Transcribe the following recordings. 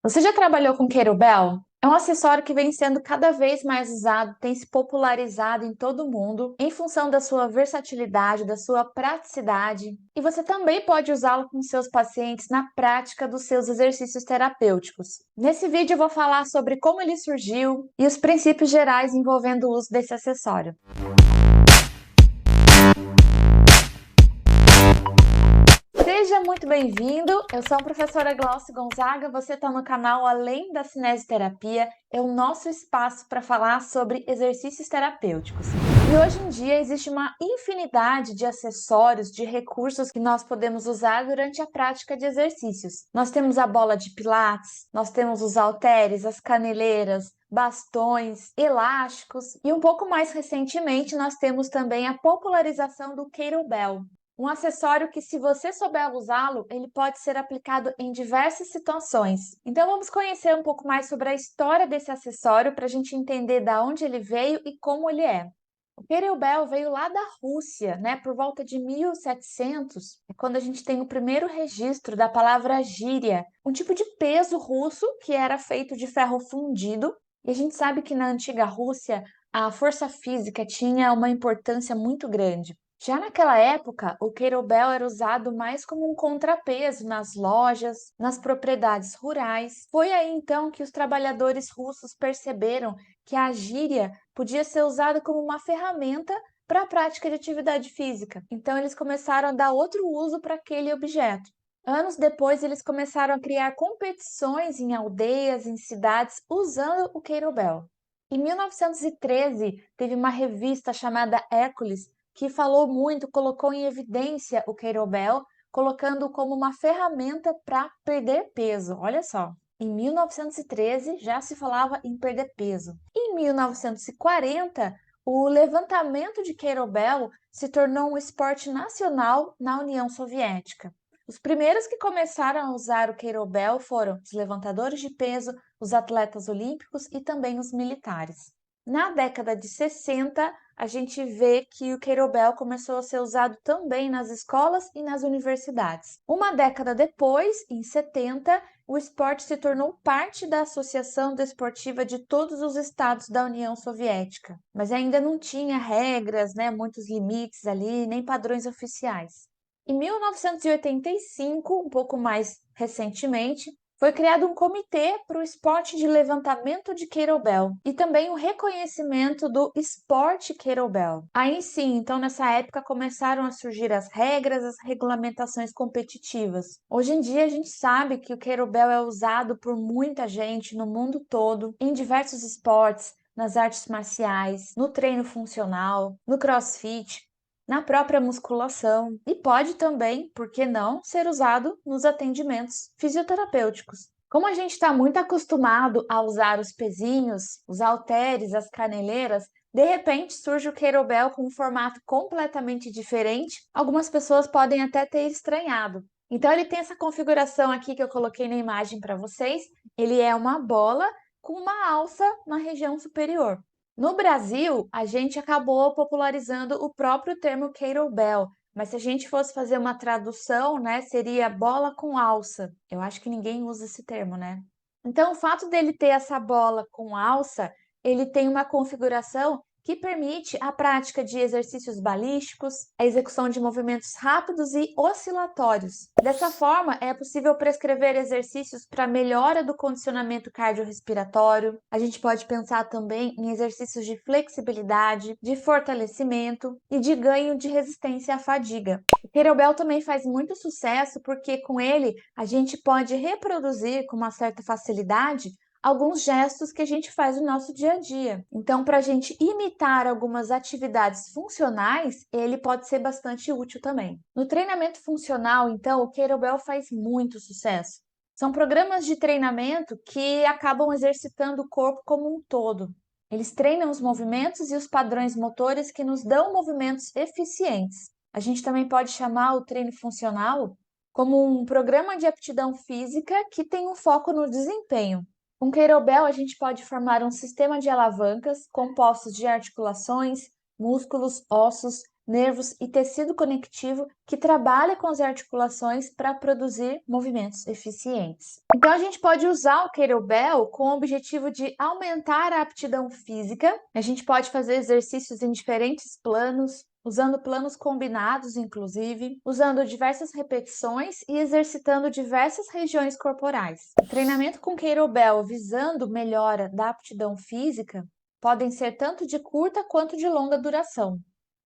Você já trabalhou com Kettlebell? É um acessório que vem sendo cada vez mais usado, tem se popularizado em todo o mundo, em função da sua versatilidade, da sua praticidade. E você também pode usá-lo com seus pacientes na prática dos seus exercícios terapêuticos. Nesse vídeo eu vou falar sobre como ele surgiu e os princípios gerais envolvendo o uso desse acessório. Seja muito bem-vindo, eu sou a professora Glaucia Gonzaga, você está no canal Além da Cinesioterapia, é o nosso espaço para falar sobre exercícios terapêuticos. E hoje em dia existe uma infinidade de acessórios, de recursos que nós podemos usar durante a prática de exercícios. Nós temos a bola de pilates, nós temos os halteres, as caneleiras, bastões, elásticos e um pouco mais recentemente nós temos também a popularização do Kettlebell. Um acessório que, se você souber usá-lo, ele pode ser aplicado em diversas situações. Então, vamos conhecer um pouco mais sobre a história desse acessório para a gente entender de onde ele veio e como ele é. O Kettlebell veio lá da Rússia, né? Por volta de 1700, é quando a gente tem o primeiro registro da palavra gíria, um tipo de peso russo que era feito de ferro fundido. E a gente sabe que na antiga Rússia a força física tinha uma importância muito grande. Já naquela época, o Kettlebell era usado mais como um contrapeso nas lojas, nas propriedades rurais. Foi aí então que os trabalhadores russos perceberam que a gíria podia ser usada como uma ferramenta para a prática de atividade física. Então eles começaram a dar outro uso para aquele objeto. Anos depois, eles começaram a criar competições em aldeias, em cidades, usando o Kettlebell. Em 1913, teve uma revista chamada Hércules que falou muito, colocou em evidência o Kettlebell, colocando como uma ferramenta para perder peso. Olha só, em 1913 já se falava em perder peso. Em 1940, o levantamento de Kettlebell se tornou um esporte nacional na União Soviética. Os primeiros que começaram a usar o Kettlebell foram os levantadores de peso, os atletas olímpicos e também os militares. Na década de 60, a gente vê que o Kettlebell começou a ser usado também nas escolas e nas universidades. Uma década depois, em 70, o esporte se tornou parte da Associação Desportiva de todos os estados da União Soviética, mas ainda não tinha regras, né, muitos limites ali, nem padrões oficiais. Em 1985, um pouco mais recentemente, foi criado um comitê para o esporte de levantamento de Kettlebell e também o reconhecimento do esporte Kettlebell. Aí sim, então nessa época começaram a surgir as regras, as regulamentações competitivas. Hoje em dia a gente sabe que o Kettlebell é usado por muita gente no mundo todo, em diversos esportes, nas artes marciais, no treino funcional, no CrossFit, na própria musculação e pode também, por que não, ser usado nos atendimentos fisioterapêuticos. Como a gente está muito acostumado a usar os pezinhos, os halteres, as caneleiras, de repente surge o Kettlebell com um formato completamente diferente, algumas pessoas podem até ter estranhado. Então ele tem essa configuração aqui que eu coloquei na imagem para vocês, ele é uma bola com uma alça na região superior. No Brasil, a gente acabou popularizando o próprio termo Kettlebell, mas se a gente fosse fazer uma tradução, né, seria bola com alça. Eu acho que ninguém usa esse termo, né? Então, o fato dele ter essa bola com alça, ele tem uma configuração que permite a prática de exercícios balísticos, a execução de movimentos rápidos e oscilatórios. Dessa forma, é possível prescrever exercícios para melhora do condicionamento cardiorrespiratório. A gente pode pensar também em exercícios de flexibilidade, de fortalecimento e de ganho de resistência à fadiga. O Kettlebell também faz muito sucesso porque com ele a gente pode reproduzir com uma certa facilidade alguns gestos que a gente faz no nosso dia a dia. Então, para a gente imitar algumas atividades funcionais, ele pode ser bastante útil também. No treinamento funcional, então, o Kettlebell faz muito sucesso. São programas de treinamento que acabam exercitando o corpo como um todo. Eles treinam os movimentos e os padrões motores que nos dão movimentos eficientes. A gente também pode chamar o treino funcional como um programa de aptidão física que tem um foco no desempenho. Com Kettlebell, a gente pode formar um sistema de alavancas compostos de articulações, músculos, ossos, nervos e tecido conectivo que trabalha com as articulações para produzir movimentos eficientes. Então, a gente pode usar o kettlebell com o objetivo de aumentar a aptidão física. A gente pode fazer exercícios em diferentes planos, usando planos combinados, inclusive, usando diversas repetições e exercitando diversas regiões corporais. O treinamento com kettlebell visando melhora da aptidão física podem ser tanto de curta quanto de longa duração.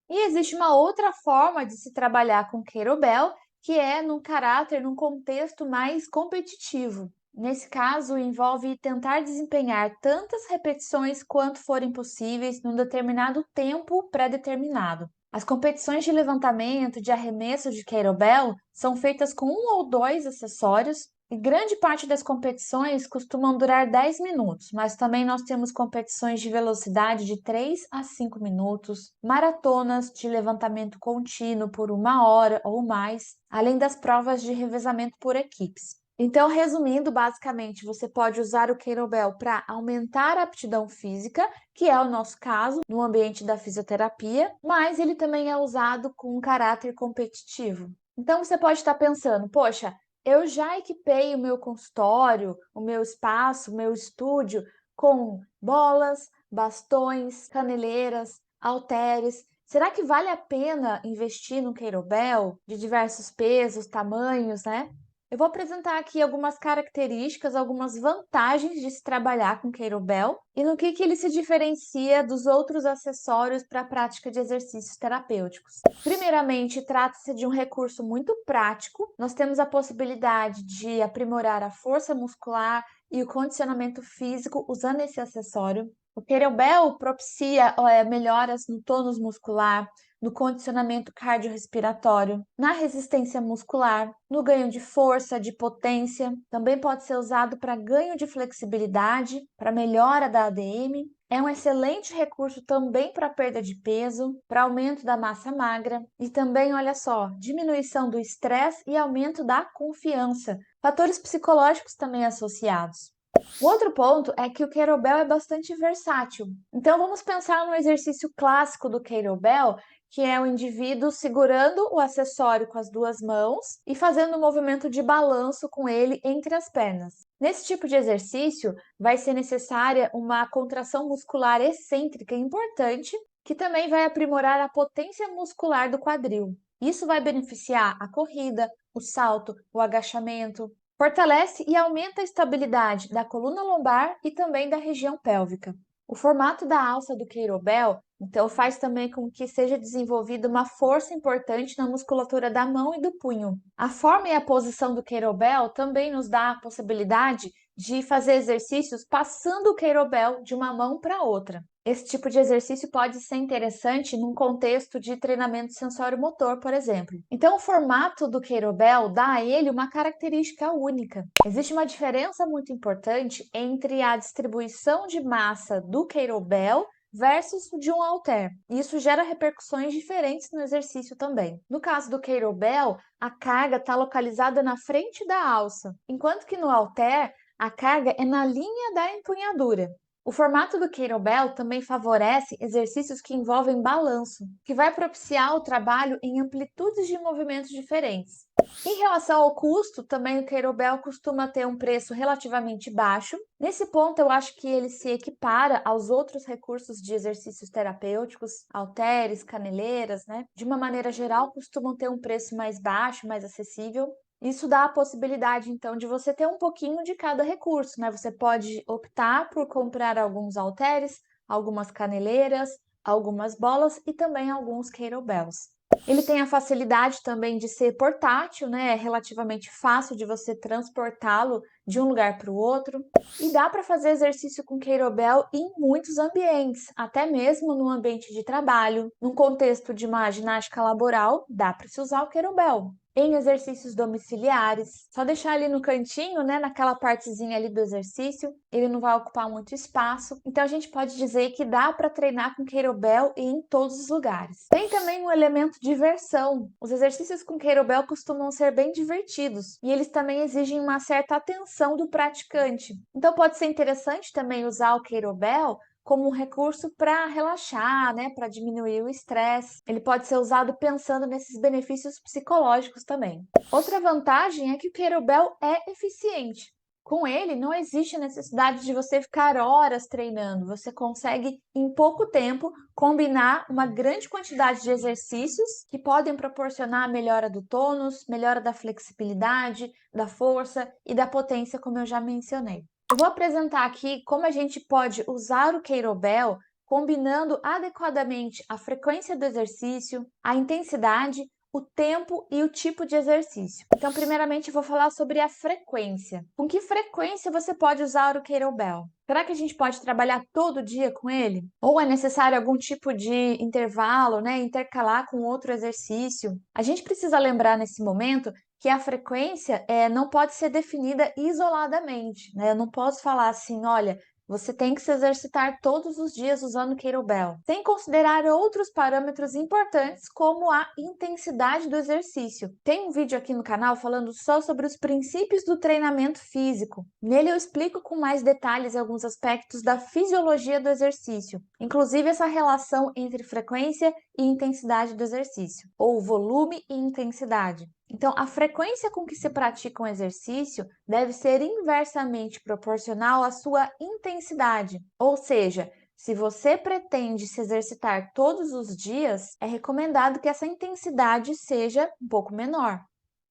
E existe uma outra forma de se trabalhar com kettlebell, que é num contexto mais competitivo. Nesse caso, envolve tentar desempenhar tantas repetições quanto forem possíveis num determinado tempo pré-determinado. As competições de levantamento, de arremesso de kettlebell são feitas com um ou dois acessórios e grande parte das competições costumam durar 10 minutos, mas também nós temos competições de velocidade de 3 a 5 minutos, maratonas de levantamento contínuo por 1 hora ou mais, além das provas de revezamento por equipes. Então, resumindo, basicamente, você pode usar o kettlebell para aumentar a aptidão física, que é o nosso caso no ambiente da fisioterapia, mas ele também é usado com um caráter competitivo. Então, você pode estar pensando, poxa, eu já equipei o meu consultório, o meu espaço, o meu estúdio com bolas, bastões, caneleiras, halteres. Será que vale a pena investir no kettlebell de diversos pesos, tamanhos, né? Eu vou apresentar aqui algumas características, algumas vantagens de se trabalhar com kettlebell e no que ele se diferencia dos outros acessórios para a prática de exercícios terapêuticos. Primeiramente, trata-se de um recurso muito prático. Nós temos a possibilidade de aprimorar a força muscular e o condicionamento físico usando esse acessório. O kettlebell propicia melhoras no tônus muscular, no condicionamento cardiorrespiratório, na resistência muscular, no ganho de força, de potência. Também pode ser usado para ganho de flexibilidade, para melhora da ADM. É um excelente recurso também para perda de peso, para aumento da massa magra e também, olha só, diminuição do estresse e aumento da confiança. Fatores psicológicos também associados. O outro ponto é que o kettlebell é bastante versátil. Então vamos pensar no exercício clássico do kettlebell, que é o indivíduo segurando o acessório com as duas mãos e fazendo um movimento de balanço com ele entre as pernas. Nesse tipo de exercício, vai ser necessária uma contração muscular excêntrica importante, que também vai aprimorar a potência muscular do quadril. Isso vai beneficiar a corrida, o salto, o agachamento. Fortalece e aumenta a estabilidade da coluna lombar e também da região pélvica. O formato da alça do kettlebell, então, faz também com que seja desenvolvida uma força importante na musculatura da mão e do punho. A forma e a posição do kettlebell também nos dá a possibilidade de fazer exercícios passando o kettlebell de uma mão para outra. Esse tipo de exercício pode ser interessante num contexto de treinamento sensório-motor, por exemplo. Então, o formato do kettlebell dá a ele uma característica única. Existe uma diferença muito importante entre a distribuição de massa do kettlebell versus de um halter. Isso gera repercussões diferentes no exercício também. No caso do kettlebell, a carga está localizada na frente da alça, enquanto que no halter, a carga é na linha da empunhadura. O formato do kettlebell também favorece exercícios que envolvem balanço, que vai propiciar o trabalho em amplitudes de movimentos diferentes. Em relação ao custo, também o kettlebell costuma ter um preço relativamente baixo. Nesse ponto, eu acho que ele se equipara aos outros recursos de exercícios terapêuticos, halteres, caneleiras, né? De uma maneira geral, costumam ter um preço mais baixo, mais acessível. Isso dá a possibilidade, então, de você ter um pouquinho de cada recurso, né? Você pode optar por comprar alguns halteres, algumas caneleiras, algumas bolas e também alguns kettlebells. Ele tem a facilidade também de ser portátil, né? É relativamente fácil de você transportá-lo de um lugar para o outro. E dá para fazer exercício com kettlebell em muitos ambientes, até mesmo no ambiente de trabalho. Num contexto de uma ginástica laboral, dá para se usar o kettlebell. Em exercícios domiciliares, só deixar ali no cantinho, né, naquela partezinha ali do exercício, ele não vai ocupar muito espaço. Então a gente pode dizer que dá para treinar com kettlebell em todos os lugares. Tem também um elemento de diversão. Os exercícios com kettlebell costumam ser bem divertidos e eles também exigem uma certa atenção do praticante. Então pode ser interessante também usar o kettlebell como um recurso para relaxar, né, para diminuir o estresse. Ele pode ser usado pensando nesses benefícios psicológicos também. Outra vantagem é que o kettlebell é eficiente. Com ele, não existe a necessidade de você ficar horas treinando. Você consegue, em pouco tempo, combinar uma grande quantidade de exercícios que podem proporcionar a melhora do tônus, melhora da flexibilidade, da força e da potência, como eu já mencionei. Eu vou apresentar aqui como a gente pode usar o kettlebell combinando adequadamente a frequência do exercício, a intensidade, o tempo e o tipo de exercício. Então, primeiramente, eu vou falar sobre a frequência. Com que frequência você pode usar o kettlebell? Será que a gente pode trabalhar todo dia com ele? Ou é necessário algum tipo de intervalo, né? Intercalar com outro exercício? A gente precisa lembrar nesse momento que a frequência não pode ser definida isoladamente, né? Eu não posso falar assim, olha, você tem que se exercitar todos os dias usando kettlebell, sem considerar outros parâmetros importantes como a intensidade do exercício. Tem um vídeo aqui no canal falando só sobre os princípios do treinamento físico. Nele eu explico com mais detalhes alguns aspectos da fisiologia do exercício, inclusive essa relação entre frequência e intensidade do exercício, ou volume e intensidade. Então, a frequência com que se pratica um exercício deve ser inversamente proporcional à sua intensidade. Ou seja, se você pretende se exercitar todos os dias, é recomendado que essa intensidade seja um pouco menor.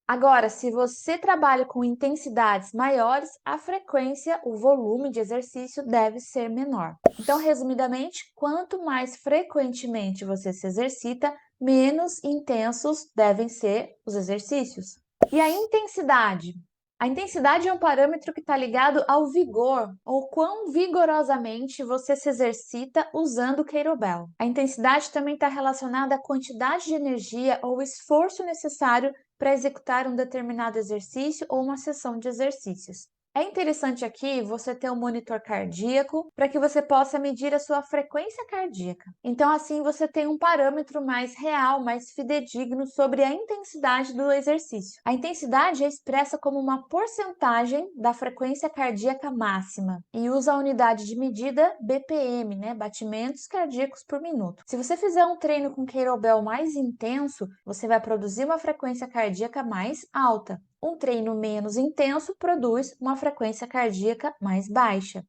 Agora, se você trabalha com intensidades maiores, a frequência, o volume de exercício deve ser menor. Então, resumidamente, quanto mais frequentemente você se exercita, menos intensos devem ser os exercícios. E a intensidade? A intensidade é um parâmetro que está ligado ao vigor, ou quão vigorosamente você se exercita usando o kettlebell. A intensidade também está relacionada à quantidade de energia ou esforço necessário para executar um determinado exercício ou uma sessão de exercícios. É interessante aqui você ter um monitor cardíaco para que você possa medir a sua frequência cardíaca. Então, assim, você tem um parâmetro mais real, mais fidedigno sobre a intensidade do exercício. A intensidade é expressa como uma porcentagem da frequência cardíaca máxima e usa a unidade de medida BPM, né? Batimentos cardíacos por minuto. Se você fizer um treino com kettlebell mais intenso, você vai produzir uma frequência cardíaca mais alta. Um treino menos intenso produz uma frequência cardíaca mais baixa.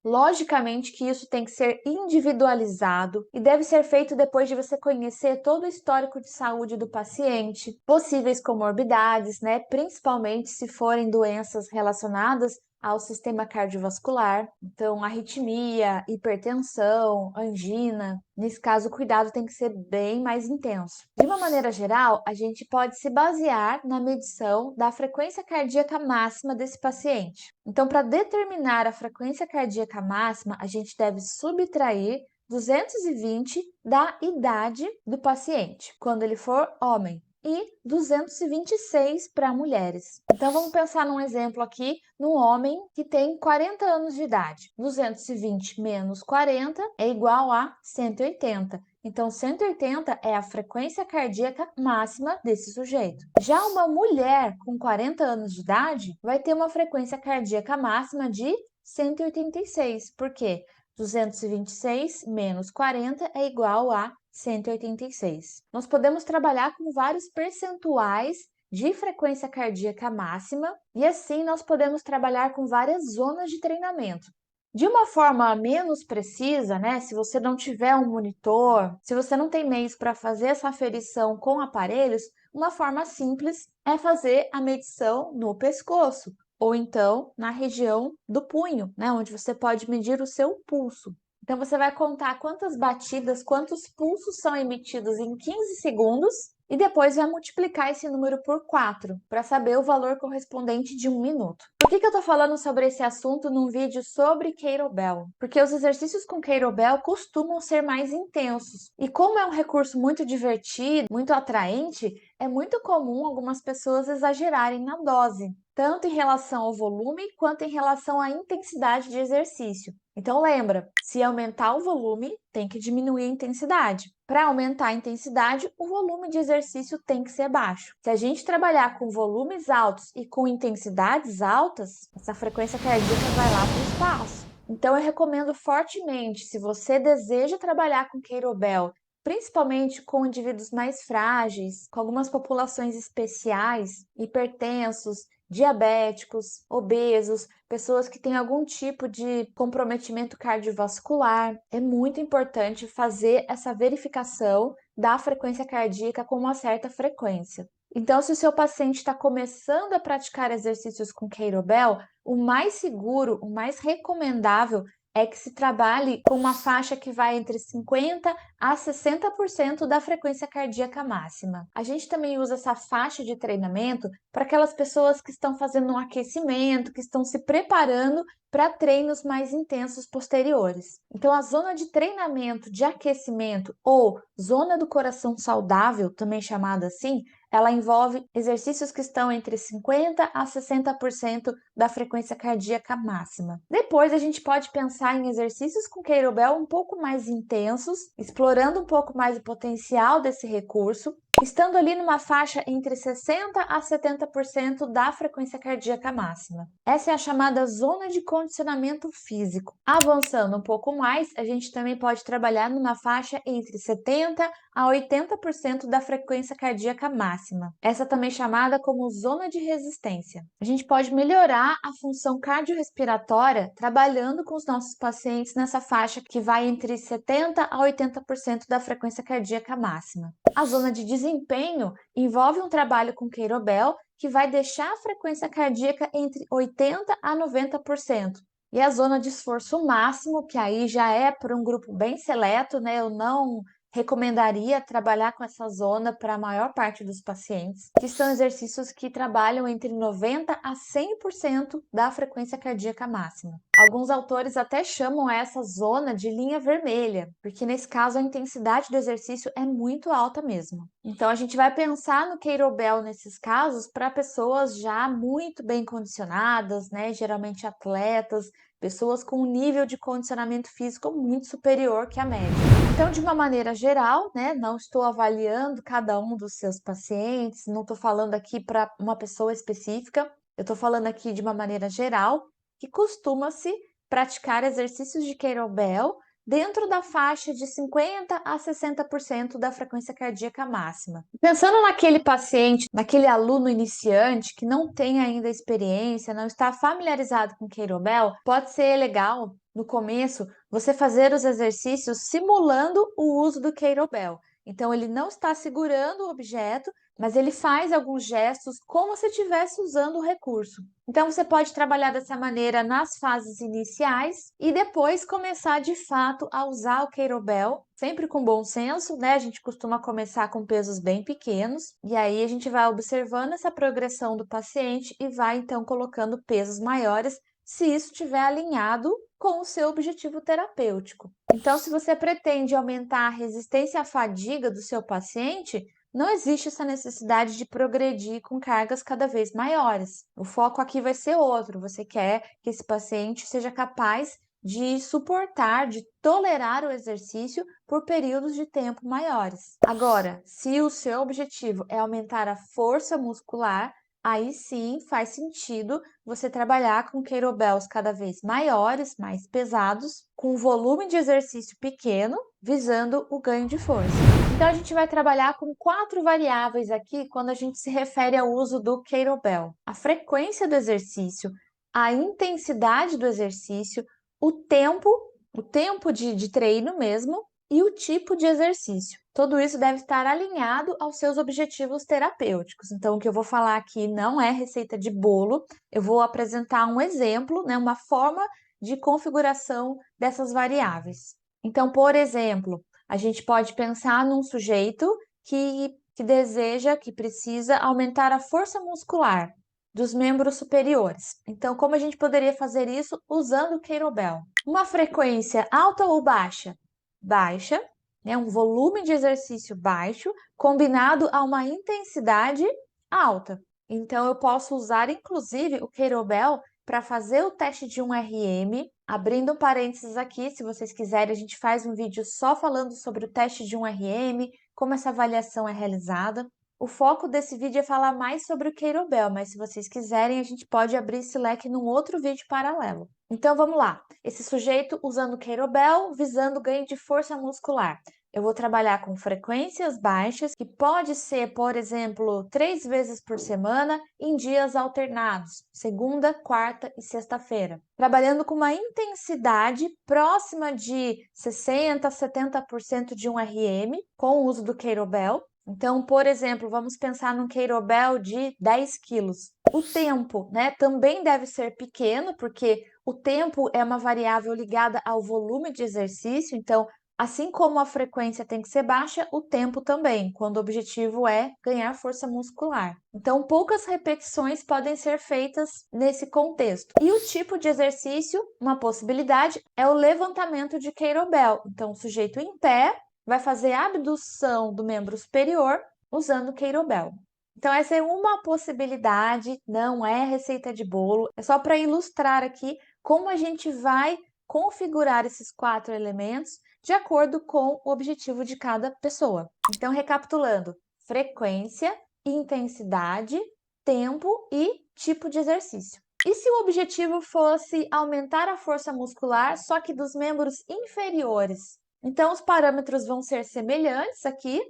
Logicamente que isso tem que ser individualizado e deve ser feito depois de você conhecer todo o histórico de saúde do paciente, possíveis comorbidades, né? Principalmente se forem doenças relacionadas ao sistema cardiovascular, então arritmia, hipertensão, angina. Nesse caso, o cuidado tem que ser bem mais intenso. De uma maneira geral, a gente pode se basear na medição da frequência cardíaca máxima desse paciente. Então, para determinar a frequência cardíaca máxima, a gente deve subtrair 220 da idade do paciente, quando ele for homem, e 226 para mulheres. Então, vamos pensar num exemplo aqui, num homem que tem 40 anos de idade. 220 menos 40 é igual a 180. Então, 180 é a frequência cardíaca máxima desse sujeito. Já uma mulher com 40 anos de idade vai ter uma frequência cardíaca máxima de 186. Por quê? 226 menos 40 é igual a 186. Nós podemos trabalhar com vários percentuais de frequência cardíaca máxima e assim nós podemos trabalhar com várias zonas de treinamento. De uma forma menos precisa, né? Se você não tiver um monitor, se você não tem meios para fazer essa aferição com aparelhos, uma forma simples é fazer a medição no pescoço ou então na região do punho, né? Onde você pode medir o seu pulso. Então, você vai contar quantas batidas, quantos pulsos são emitidos em 15 segundos e depois vai multiplicar esse número por 4 para saber o valor correspondente de 1 minuto. Por que eu estou falando sobre esse assunto num vídeo sobre kettlebell? Porque os exercícios com kettlebell costumam ser mais intensos. E como é um recurso muito divertido, muito atraente, é muito comum algumas pessoas exagerarem na dose, tanto em relação ao volume quanto em relação à intensidade de exercício. Então lembra, se aumentar o volume, tem que diminuir a intensidade. Para aumentar a intensidade, o volume de exercício tem que ser baixo. Se a gente trabalhar com volumes altos e com intensidades altas, essa frequência cardíaca vai lá para o espaço. Então, eu recomendo fortemente, se você deseja trabalhar com Queirobel, principalmente com indivíduos mais frágeis, com algumas populações especiais, hipertensos, diabéticos, obesos, pessoas que têm algum tipo de comprometimento cardiovascular, é muito importante fazer essa verificação da frequência cardíaca com uma certa frequência. Então, se o seu paciente está começando a praticar exercícios com Queirobel, o mais seguro, o mais recomendável é que se trabalhe com uma faixa que vai entre 50 a 60% da frequência cardíaca máxima. A gente também usa essa faixa de treinamento para aquelas pessoas que estão fazendo um aquecimento, que estão se preparando para treinos mais intensos posteriores. Então, a zona de treinamento de aquecimento ou zona do coração saudável, também chamada assim, ela envolve exercícios que estão entre 50 a 60% da frequência cardíaca máxima. Depois a gente pode pensar em exercícios com Queirobel um pouco mais intensos, explorando um pouco mais o potencial desse recurso, estando ali numa faixa entre 60 a 70% da frequência cardíaca máxima. Essa é a chamada zona de condicionamento físico. Avançando um pouco mais, a gente também pode trabalhar numa faixa entre 70 a 80% da frequência cardíaca máxima. Essa também é chamada como zona de resistência. A gente pode melhorar a função cardiorrespiratória trabalhando com os nossos pacientes nessa faixa que vai entre 70 a 80% da frequência cardíaca máxima. A zona de desempenho envolve um trabalho com Queirobel que vai deixar a frequência cardíaca entre 80 a 90%. E a zona de esforço máximo, que aí já é para um grupo bem seleto, né? Eu não recomendaria trabalhar com essa zona para a maior parte dos pacientes, que são exercícios que trabalham entre 90 a 100% da frequência cardíaca máxima. Alguns autores até chamam essa zona de linha vermelha, porque nesse caso a intensidade do exercício é muito alta mesmo. Então a gente vai pensar no Queirobel nesses casos para pessoas já muito bem condicionadas, né? Geralmente atletas, pessoas com um nível de condicionamento físico muito superior que a média. Então, de uma maneira geral, né, não estou avaliando cada um dos seus pacientes, não estou falando aqui para uma pessoa específica, eu estou falando aqui de uma maneira geral, que costuma-se praticar exercícios de Queirobel dentro da faixa de 50 a 60% da frequência cardíaca máxima. Pensando naquele paciente, naquele aluno iniciante que não tem ainda experiência, não está familiarizado com Queirobel, pode ser legal no começo você fazer os exercícios simulando o uso do Queirobel. Então ele não está segurando o objeto, mas ele faz alguns gestos como se estivesse usando o recurso. Então você pode trabalhar dessa maneira nas fases iniciais e depois começar de fato a usar o Queirobel, sempre com bom senso, né? A gente costuma começar com pesos bem pequenos e aí a gente vai observando essa progressão do paciente e vai então colocando pesos maiores se isso estiver alinhado com o seu objetivo terapêutico. Então, se você pretende aumentar a resistência à fadiga do seu paciente, não existe essa necessidade de progredir com cargas cada vez maiores. O foco aqui vai ser outro. Você quer que esse paciente seja capaz de suportar, de tolerar o exercício por períodos de tempo maiores. Agora, se o seu objetivo é aumentar a força muscular, aí sim faz sentido você trabalhar com kettlebells cada vez maiores, mais pesados, com volume de exercício pequeno, visando o ganho de força. Então a gente vai trabalhar com 4 variáveis aqui quando a gente se refere ao uso do kettlebell: a frequência do exercício, a intensidade do exercício, o tempo de treino mesmo e o tipo de exercício. Tudo isso deve estar alinhado aos seus objetivos terapêuticos. Então, o que eu vou falar aqui não é receita de bolo, eu vou apresentar um exemplo, né, uma forma de configuração dessas variáveis. Então, por exemplo, a gente pode pensar num sujeito que deseja, que precisa aumentar a força muscular dos membros superiores. Então, como a gente poderia fazer isso usando o kettlebell? Uma frequência alta ou baixa? Baixa, né? Um volume de exercício baixo, combinado a uma intensidade alta. Então, eu posso usar, inclusive, o kettlebell para fazer o teste de um RM. Abrindo um parênteses aqui, se vocês quiserem, a gente faz um vídeo só falando sobre o teste de um RM, como essa avaliação é realizada. O foco desse vídeo é falar mais sobre o Kettlebell, mas se vocês quiserem, a gente pode abrir esse leque num outro vídeo paralelo. Então vamos lá. Esse sujeito usando o Kettlebell, visando ganho de força muscular. Eu vou trabalhar com frequências baixas, que pode ser, por exemplo, 3 vezes por semana, em dias alternados, segunda, quarta e sexta-feira. Trabalhando com uma intensidade próxima de 60% a 70% de um RM, com o uso do Kettlebell. Então, por exemplo, vamos pensar num kettlebell de 10 quilos. O tempo, né, também deve ser pequeno, porque o tempo é uma variável ligada ao volume de exercício. Então, assim como a frequência tem que ser baixa, o tempo também, quando o objetivo é ganhar força muscular. Então, poucas repetições podem ser feitas nesse contexto. E o tipo de exercício, uma possibilidade, é o levantamento de kettlebell. Então, o sujeito em pé vai fazer a abdução do membro superior usando o kettlebell. Então, essa é uma possibilidade, não é receita de bolo, é só para ilustrar aqui como a gente vai configurar esses 4 elementos de acordo com o objetivo de cada pessoa. Então, recapitulando: frequência, intensidade, tempo e tipo de exercício. E se o objetivo fosse aumentar a força muscular, só que dos membros inferiores? Então, os parâmetros vão ser semelhantes aqui.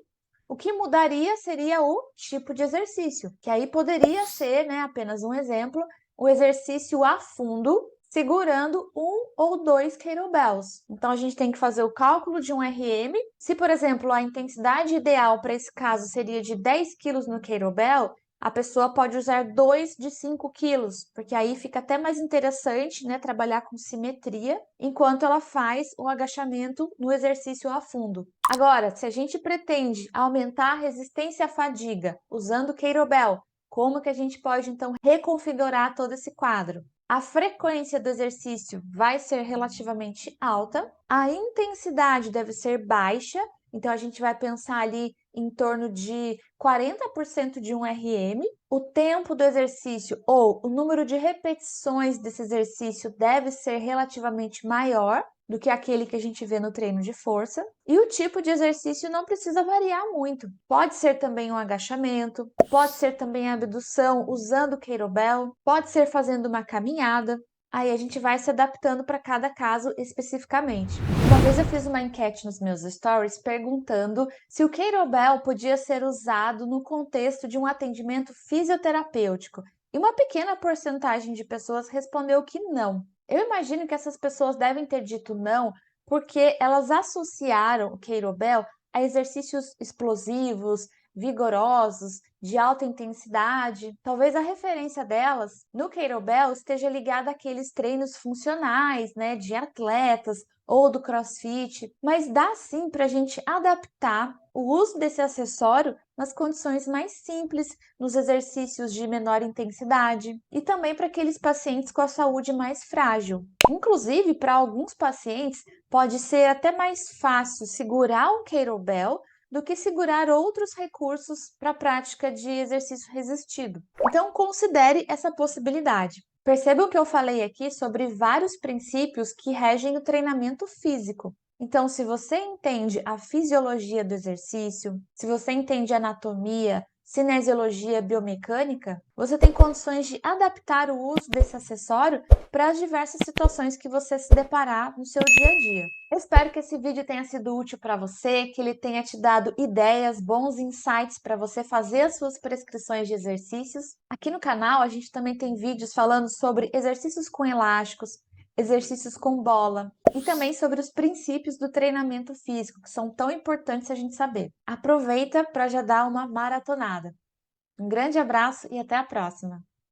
O que mudaria seria o tipo de exercício, que aí poderia ser, né, apenas um exemplo, o exercício a fundo, segurando 1 ou 2 kettlebells. Então, a gente tem que fazer o cálculo de um RM. Se, por exemplo, a intensidade ideal para esse caso seria de 10 quilos no kettlebell, a pessoa pode usar 2 de 5 quilos, porque aí fica até mais interessante, né, trabalhar com simetria, enquanto ela faz o agachamento no exercício a fundo. Agora, se a gente pretende aumentar a resistência à fadiga usando o kettlebell, como que a gente pode, então, reconfigurar todo esse quadro? A frequência do exercício vai ser relativamente alta, a intensidade deve ser baixa, então a gente vai pensar ali em torno de 40% de um RM. O tempo do exercício ou o número de repetições desse exercício deve ser relativamente maior do que aquele que a gente vê no treino de força. E o tipo de exercício não precisa variar muito. Pode ser também um agachamento, pode ser também a abdução usando o kettlebell, pode ser fazendo uma caminhada. Aí a gente vai se adaptando para cada caso especificamente. Uma vez eu fiz uma enquete nos meus stories perguntando se o kettlebell podia ser usado no contexto de um atendimento fisioterapêutico. E uma pequena porcentagem de pessoas respondeu que não. Eu imagino que essas pessoas devem ter dito não porque elas associaram o kettlebell a exercícios explosivos, vigorosos, de alta intensidade. Talvez a referência delas no kettlebell esteja ligada àqueles treinos funcionais, né, de atletas ou do CrossFit, mas dá sim para a gente adaptar o uso desse acessório nas condições mais simples, nos exercícios de menor intensidade e também para aqueles pacientes com a saúde mais frágil. Inclusive, para alguns pacientes, pode ser até mais fácil segurar um kettlebell do que segurar outros recursos para a prática de exercício resistido. Então, considere essa possibilidade. Percebam que eu falei aqui sobre vários princípios que regem o treinamento físico. Então, se você entende a fisiologia do exercício, se você entende anatomia, cinesiologia biomecânica, você tem condições de adaptar o uso desse acessório para as diversas situações que você se deparar no seu dia a dia. Eu espero que esse vídeo tenha sido útil para você, que ele tenha te dado ideias, bons insights para você fazer as suas prescrições de exercícios. Aqui no canal a gente também tem vídeos falando sobre exercícios com elásticos, exercícios com bola e também sobre os princípios do treinamento físico, que são tão importantes a gente saber. Aproveita para já dar uma maratonada. Um grande abraço e até a próxima!